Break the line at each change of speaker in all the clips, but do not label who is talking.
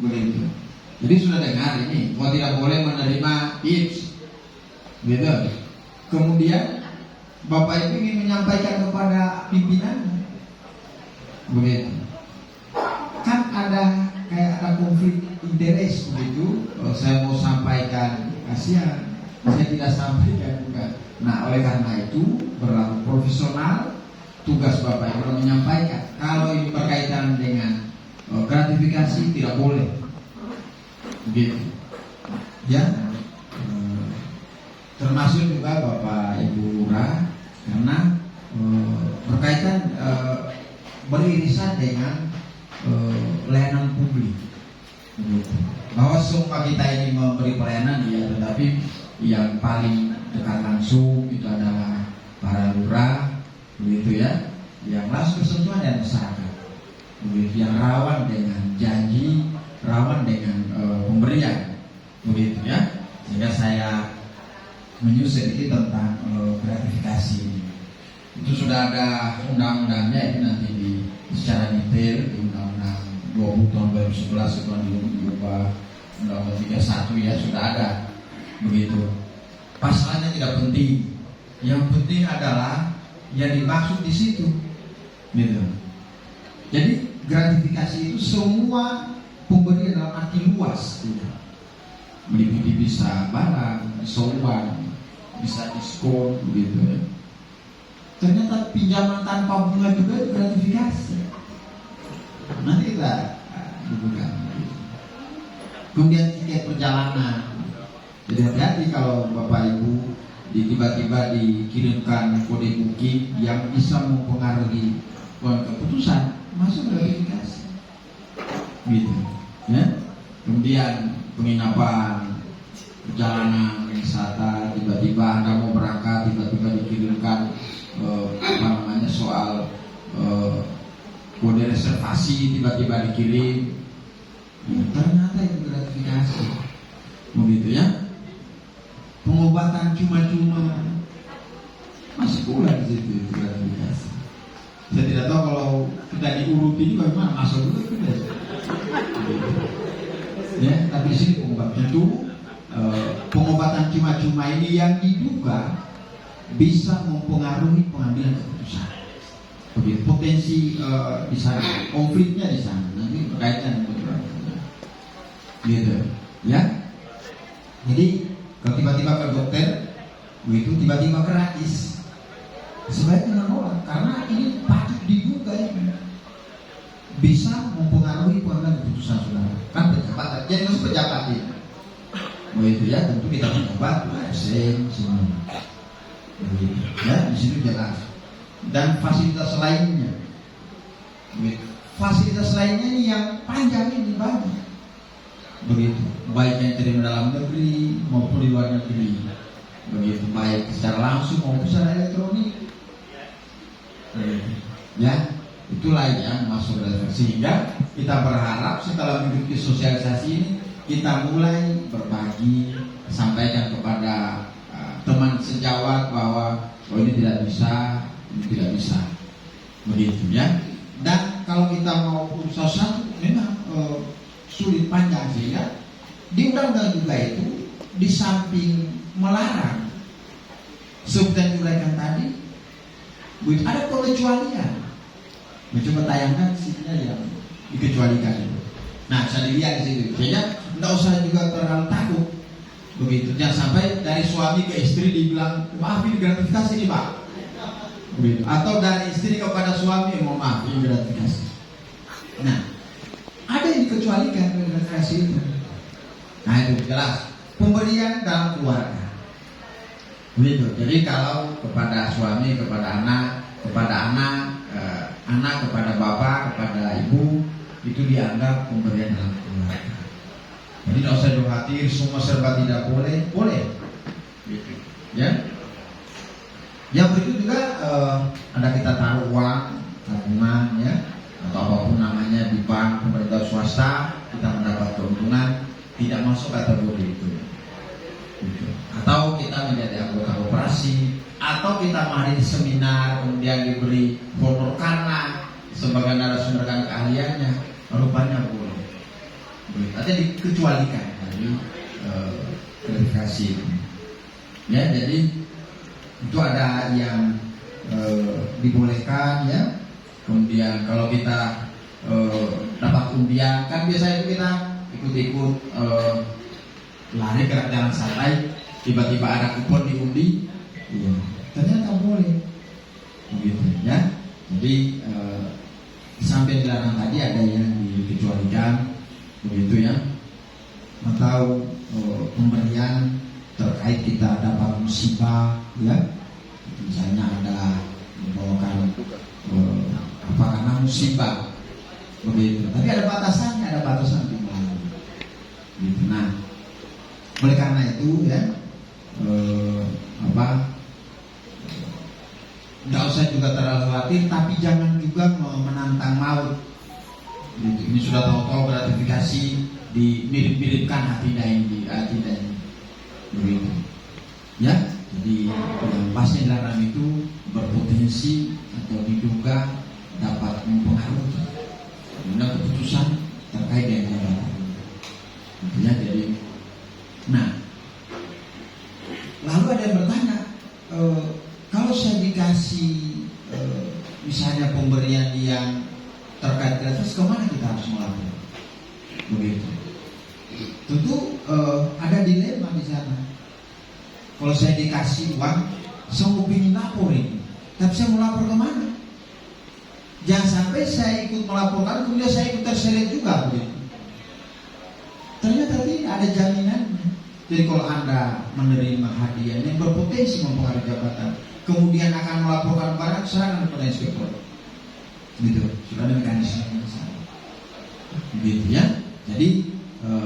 begitu. Jadi sudah dengar ini, bahwa tidak boleh menerima tips, gitu. Kemudian Bapak Ibu ingin menyampaikan kepada pimpinan, begitu. Kan ada kayak ada konflik interest begitu. Saya mau sampaikan, kasihan saya tidak sampaikan bukan. Nah, oleh karena itu berlaku profesional, tugas Bapak Ibu menyampaikan. Kalau ini berkaitan dengan gratifikasi tidak boleh, begitu. Ya, termasuk juga Bapak Ibu Lurah, karena berkaitan beririsan dengan layanan publik, begitu. Bahwa semua kita ini memberi pelayanan ya, tetapi yang paling dekat langsung itu adalah para lurah, begitu ya, yang langsung bersentuhan dengan masyarakat, begitu, yang rawan dengan janji, rawan dengan pemberian, begitu ya. Sehingga saya menyusun sedikit tentang gratifikasi ini. Itu sudah ada undang-undangnya, itu nanti secara detail di Undang-Undang 20 tahun 2011 itu diubah Undang-Undang 31 ya, sudah ada, begitu. Pasalnya tidak penting, yang penting adalah yang dimaksud di situ, gitu. Jadi gratifikasi itu semua pemberian dalam arti luas, gitu. Meliputi bisa barang, diskon, bisa diskon, gitu ya. Ternyata pinjaman tanpa bunga juga itu gratifikasi. Nanti kita buka. Kemudian tiket perjalanan. Jadi hati-hati kalau Bapak Ibu tiba-tiba dikirimkan kode booking yang bisa mempengaruhi keputusan, masuk gratifikasi, gitu ya. Kemudian penginapan, perjalanan wisata, tiba-tiba Anda mau berangkat, tiba-tiba dikirimkan soal kode reservasi, tiba-tiba dikirim, ternyata itu gratifikasi, begitu ya. Pengobatan cuma-cuma masuk pula di situ, itu gratifikasi. Saya tidak tahu kalau kita diuruti juga bagaimana, masuk dulu sudah. Ya, tapi di sini pengobatan itu pengobatan cuma-cuma ini yang diduga bisa mempengaruhi pengambilan keputusan. Begitu, potensi di sana, konfliknya di sana, nanti berkaitan dengan gitu, ya. Jadi kalau tiba-tiba ke dokter, begitu tiba-tiba gratis, sebaiknya menolak karena ini patut diduga ini bisa mempengaruhi pengambilan keputusan saudara. Kan pejabat, jadi masuk pejabat ini, begitu ya. Tentu kita pejabat, ASN semua. Begitu. Ya, di situ jelas. Dan fasilitas lainnya, begitu. Fasilitas lainnya ini yang panjang ini banyak, begitu. Baik yang terima dalam negeri maupun di luar negeri, begitu. Baik secara langsung maupun secara elektronik, begitu. Ya, itulah yang masuk dalam. Sehingga kita berharap setelah mengikuti sosialisasi ini, kita mulai berbagi, sampaikan kepada teman sejawat bahwa ini tidak bisa, ini tidak bisa, begitu ya. Dan kalau kita mau usaha satu memang sulit panjang, sehingga di undang-undang juga itu di samping melarang seperti yang diuraikan tadi, begitu, ada pengecualian. Mencoba tayangkan sisinya yang dikecualikan itu. Nah, saya dilihat di situ, sehingga tidak usah juga terlalu takut. Begitu, jangan sampai dari suami ke istri dibilang maaf ini gratifikasi nih Pak, begitu. Atau dari istri kepada suami, mohon maaf ini gratifikasi. Nah, ada yang dikecualikan dari gratifikasi itu. Nah itu jelas pemberian dalam keluarga, begitu. Jadi kalau kepada suami, kepada anak, anak kepada bapak, kepada ibu, itu dianggap pemberian dalam keluarga. Jadi tidak usah khawatir, semua serba tidak boleh, boleh, gitu. Ya. Yang berikut juga ada kita taruh uang, tabungan, ya, atau apapun namanya di bank, pemerintah, swasta, kita mendapat keuntungan, tidak masuk kategori itu. Gitu. Atau kita menjadi anggota koperasi, atau kita menghadiri seminar, kemudian diberi honor karena sebagai narasumber keahliannya, rupanya boleh. Ada dikecualikan dari verifikasi. Ya, jadi itu ada yang dibolehkan ya. Kemudian kalau kita dapat undian, kan biasanya itu kita ikut-ikut lari ke jalan santai, tiba-tiba ada kupon diundi, ya, ternyata boleh, begitu ya. Jadi sampai dilarang tadi ada yang dikecualikan, begitu ya. Atau pemberian terkait kita dapat musibah, ya, misalnya ada membawakan karena musibah, begitu. Tapi ada batasannya, ada batasan jumlahnya. Gitu. Nah, oleh karena itu ya, nggak usah juga terlalu khawatir, tapi jangan juga menantang maut. Gitu. Ini sudah tahu-tahu gratifikasi dimirip-miripkan hati ini, begitu. Ya, jadi yang pasti dilarang itu berpotensi atau diduga dapat mempengaruhi keputusan terkait dengan jabatan. Ya, jadi, nah, lalu ada yang bertanya, kalau saya dikasih misalnya pemberian yang terkait gratis, kemana kita harus melapor? Begitu. Tentu ada dilema di sana. Kalau saya dikasih uang, saya mau ingin lapor ini, tapi saya mau lapor kemana? Jangan sampai saya ikut melaporkan, kemudian saya ikut terseret juga, begitu. Ternyata tidak ada jaminannya. Jadi kalau Anda menerima hadiah yang berpotensi mempengaruhi jabatan, kemudian akan melaporkan barang, serahkan kepada inspektor. Gitu, sudah ada mekanisme di sana. Begitu ya. Jadi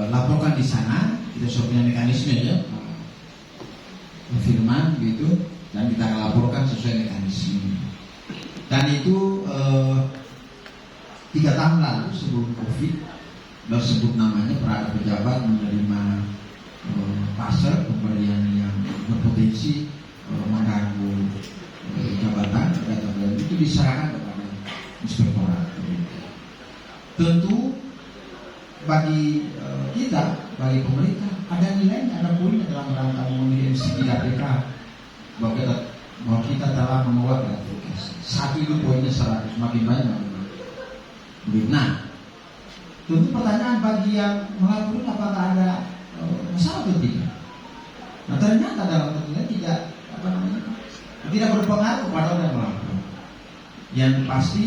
laporkan di sana, kita sudah punya mekanisme ya. Firman gitu, dan kita laporkan sesuai mekanisme. Dan itu 3 tahun lalu sebelum COVID, sudah sebut namanya, para pejabat menerima pasar pemberian yang berpotensi mengganggu jabatan dan itu diserahkan kepada inspektorat. Tentu bagi kita, bagi pemerintah, ada nilainya, ada poinnya dalam rangka memenuhi MCG KPK bahwa kita telah menolak gratifikasi. Saat itu poinnya 100, makin banyak. Nah, tentu pertanyaan bagi yang melapor apakah ada masalah atau tidak. Nah, ternyata dalam tentunya tidak berpengaruh pada orang yang melapor. Yang pasti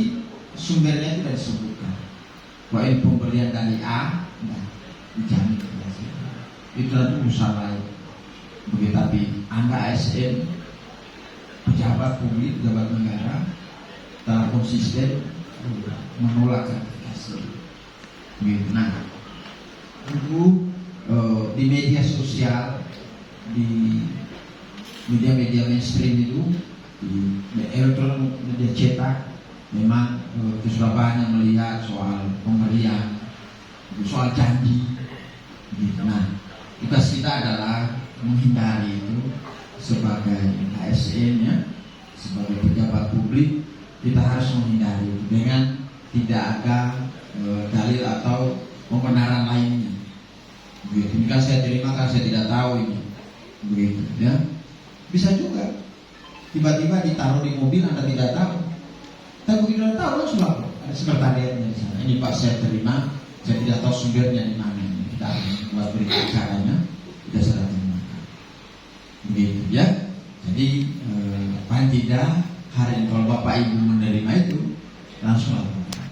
sumbernya tidak disebutkan. Bahwa ini pemberian dari A, nah, dijamin itu nanti usaha lain. Begitu, tapi Anda ASN, pejabat publik, pejabat negara, telah konsisten menolak gratifikasi. Begitu. Nah, itu di media sosial, di media-media mainstream itu, di elektronik, media cetak, memang sudah banyak melihat soal pemberian, soal janji. Gitu. Nah, tugas kita adalah menghindari itu sebagai ASN ya, sebagai pejabat publik, kita harus menghindari itu dengan tidak ada dalil atau pembenaran lainnya. Begitu. Ini kan saya terima, kan saya tidak tahu ini. Begitu ya. Bisa juga tiba-tiba ditaruh di mobil, Anda tidak tahu. Tapi begitu Anda tahu, langsung lapor. Ada sekretariatnya di sana. Ini Pak, saya terima, saya tidak tahu sumbernya di mana. Kita harus buat berita acaranya, kita serah terima. Begitu ya. Jadi paling tidak hari ini kalau Bapak Ibu menerima itu, langsung laporkan.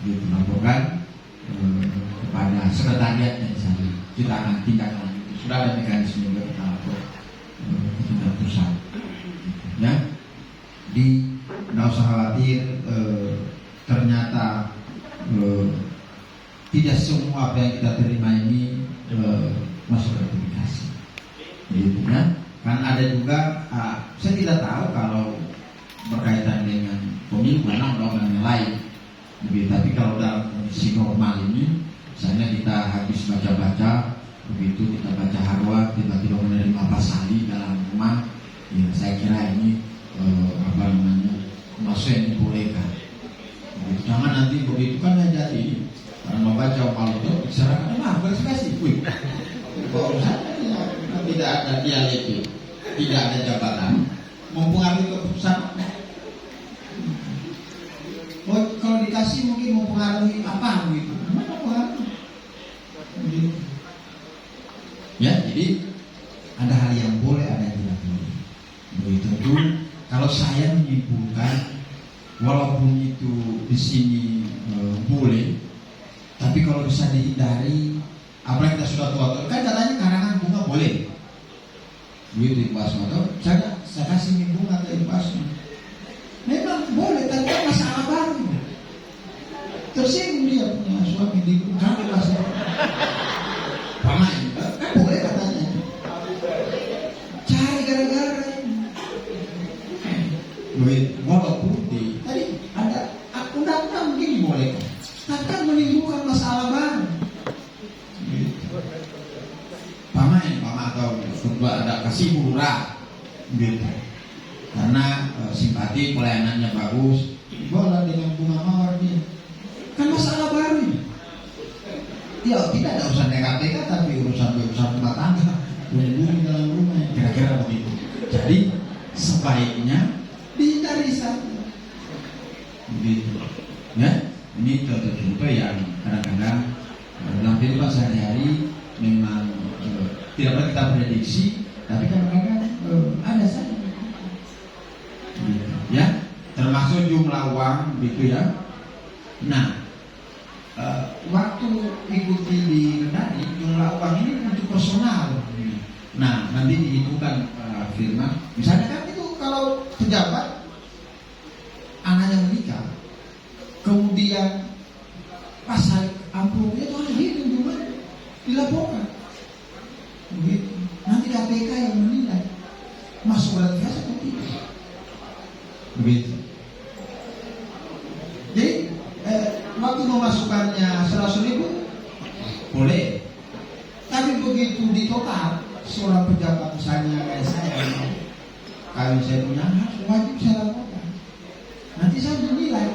Begitu, laporkan kepada sekretariatnya di sana. Kita akan tindak lanjut. Sudah ada mekanisme juga kita lapor ke tingkat pusat. Ya. Di nggak usah khawatir, ternyata tidak semua apa yang kita terima ini masuk gratifikasi. Gitu ya. Kan ada juga, saya tidak tahu kalau berkaitan dengan pemilu karena undang-undang yang lain. Begitu. Tapi kalau dalam kondisi normal ini, misalnya kita habis baca-baca, begitu kita baca harwat, tiba-tiba menerima pasali dalam rumah, ya saya kira ini masuk yang dibolehkan. Begitu. Jangan nanti begitu kan jadi karena baca malu itu diserahkan verifikasi. Wih, kok tidak ada dialektik, tidak ada jabatan, mempengaruhi keputusan. Kalau dikasih mungkin mempengaruhi apa gitu? Ya, jadi ada hal yang boleh, ada yang tidak boleh. Begitu tentu kalau saya menyimpulkan, walaupun itu di sini boleh, tapi kalau bisa dihindari, apalagi kita sudah tua, kan katanya karangan bunga boleh. Begitu Pak Asma, saya kasih bunga ke Pak Asma. Memang boleh, tapi kan masalah baru. Tersinggung dia punya suami di kantor pasar. Pamain, kan boleh katanya. Cari gara-gara. Walaupun tadi ada undang-undang mungkin dibolehkan, tapi kan menimbulkan masalah baru. Pamain atau ada kasih lurah, gitu. Karena simpati pelayanannya bagus, boleh dengan bunga mawar dia. Kan masalah baru ini. Ya tidak ada urusan KPK, tapi urusan rumah tangga, bumbung dalam rumah, kira-kira begitu. Jadi sebaiknya dihindari saja. Begitu. Ya, ini contoh-contoh yang kadang-kadang dalam kehidupan sehari-hari memang tidak perlu kita prediksi, tapi kadang-kadang ada saja. Gitu. Ya, termasuk jumlah uang, gitu ya. Nah, waktu ikuti di Kendari, jumlah uang ini untuk personal. Nah, nanti dihitungkan firman. Misalnya kan itu kalau pejabat anaknya menikah, kemudian pas amplopnya itu harus dihitung juga, dilaporkan. Begitu. Nanti KPK yang menilai masuk gratifikasi atau tidak. Begitu. Jadi waktu memasukkannya 100.000 boleh, tapi begitu di total seorang pejabat misalnya kayak saya, kalau saya punya hak wajib saya laporkan. Nanti saya menilai,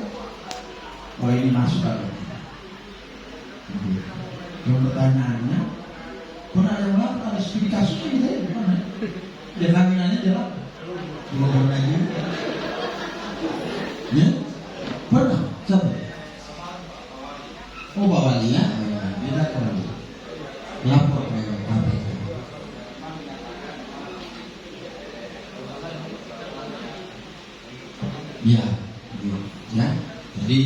oh ini masuk atau tidak. Yang pertanyaannya, pernah ada yang lapor, ada studi kasusnya gitu ya, gimana? Ya laminannya jelas, belum pernah juga. Ya, pernah, siapa? Oh Pak Wali ya, tidak pernah lapor ke KPK. Ya, ya. Jadi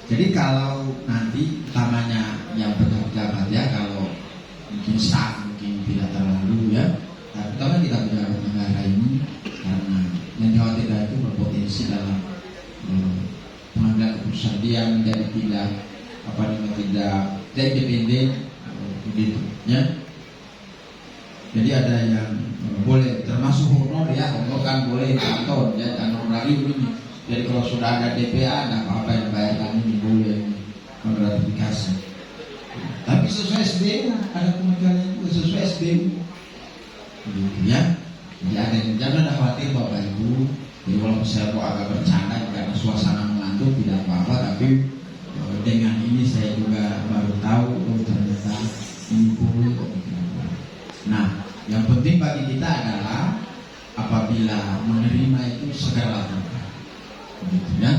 jadi kalau nanti utamanya yang pejabat ya, kalau mungkin staff mungkin tidak terlalu ya, tapi kalau kita bicara negara ini, karena yang dikhawatirkan itu berpotensi dalam pengambilan keputusan dia menjadi tidak independen, begitu ya. Jadi ada yang boleh termasuk honor ya, honor kan boleh kantor ya, honor lagi ini. Jadi kalau sudah ada DPA, ada apa-apa yang bayarkan ini boleh gratifikasi. Tapi sesuai SBU, ada kemungkinan itu sesuai SBU, gitu ya. Jadi ada yang jangan khawatir Bapak Ibu. Jadi walaupun saya kok agak bercanda karena suasana mengantuk tidak apa-apa, tapi dengan ini saya juga baru tahu ternyata ini boleh. Nah, yang penting bagi kita adalah apabila menerima itu segera lakukan, gitu ya.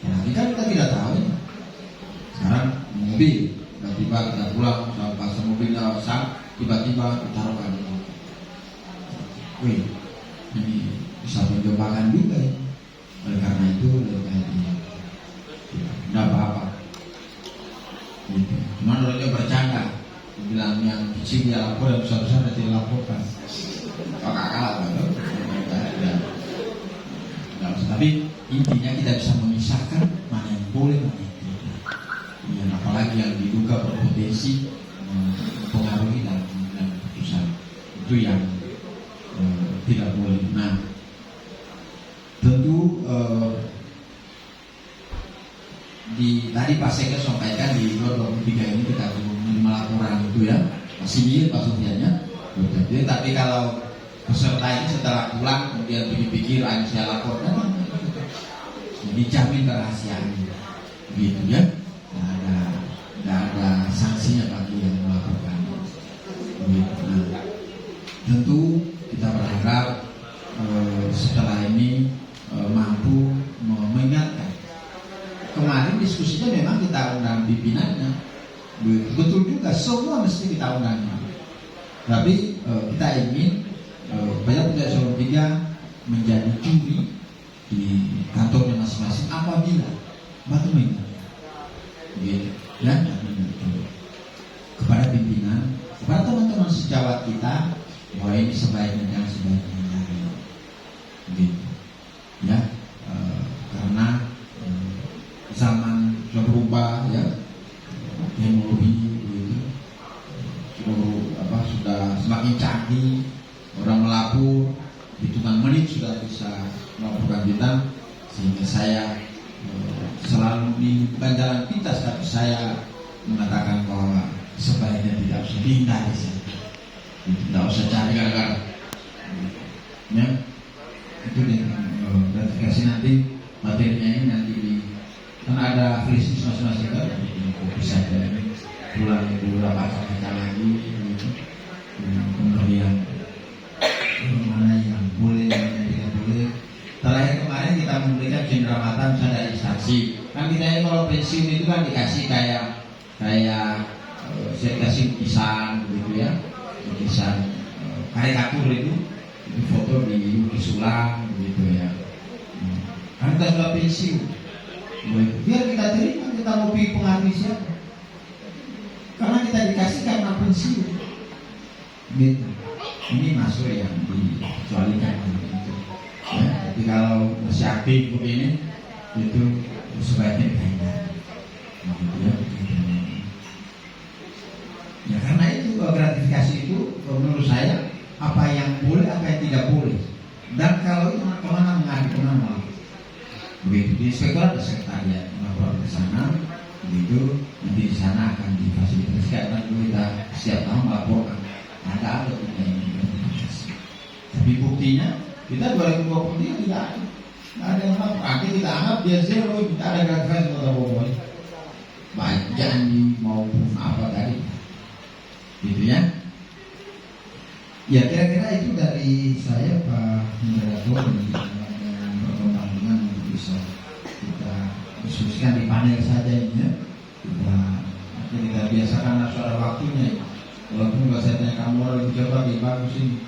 Tapi kan kita tidak tahu ya. Sekarang mobil tiba-tiba kita pulang sama pasar mobilnya tiba-tiba ditaruhkan. Wih, ini bisa mencobakan juga ya. Oleh karena itu tidak apa-apa. Gitu. Cuma orangnya bercanda, bilang yang kecil dia lapor, yang besar-besar dia tidak laporkan. Kakak kalah betul. Tapi intinya kita bisa memisahkan mana yang boleh, mana yang tidak. Ya, apalagi yang diduga berpotensi mempengaruhi dalam pengambilan keputusan, itu yang tidak boleh. Nah, tentu tadi Pak Sekda sampaikan di 2023 ini kita menerima laporan itu ya, masih mirip Pak Sofiannya. Tapi kalau peserta ini setelah pulang kemudian pikir-pikir, saya laporkan, jadi jamin kerahasiaan, gitu ya. Nah, ada kasihnya bagi yang melakukan. Nah, tentu kita berharap setelah ini mampu mengingatkan. Kemarin diskusinya memang kita undang pimpinannya, betul juga semua mesti kita undang. Tapi kita ingin banyak pihak Eselon 3 menjadi juri di kantornya masing-masing apabila batu mengingatkan, gitu, ya, kepada pimpinan, kepada teman-teman sejawat kita bahwa ini sebaiknya dan sebaiknya, gitu, ya, karena zaman sudah berubah, ya, teknologi gitu, sudah semakin canggih, orang melapor hitungan menit sudah bisa melaporkan kita, sehingga saya selalu di bukan jalan pintas, tapi saya mengatakan bahwa sebaiknya tidak usah dihindari saja, tidak usah cari gara-gara, ya, itu gratifikasi nanti materinya ini nanti kan ada flash masing-masing kan, bisa jadi pulang beberapa kali lagi, gitu. Kemudian mana yang boleh, mana yang tidak boleh. Terakhir kemarin kita memberikan cenderamata misalnya dari instansi. Kan kita ini kalau pensiun itu kan dikasih kayak saya kasih lukisan begitu, ya, lukisan karikatur itu foto di lukis ulang begitu, ya. Kan kita sudah pensiun. Biar kita terima, kita mau pilih pengaruh siapa? Karena kita dikasih karena pensiun, gitu. Ini masuk yang dikecualikan, gitu. Ya, tapi kalau masih aktif begini, itu sebaiknya dihindari, gitu, ya. Ya karena itu gratifikasi itu menurut saya apa yang boleh, apa yang tidak boleh, dan kalau itu kemana mengadu kemana. Begitu di inspektorat ada sekretariat, melapor ke sana, begitu nanti di sana akan difasilitasi. Dan kita setiap tahun melaporkan ada tidak yang gratifikasi. Tapi buktinya kita 2023 tidak ada yang lapor. Akhirnya kita anggap dia zero, kita ada gratifikasi kota Bogor, baik janji maupun apa tadi, gitu, ya. Ya kira-kira itu dari saya, Pak Moderator. Bisa kita diskusikan di panel saja ini, ya. Kita biasakan harus ada waktunya. Walaupun kalau saya tanya kamu orang coba bagus ini.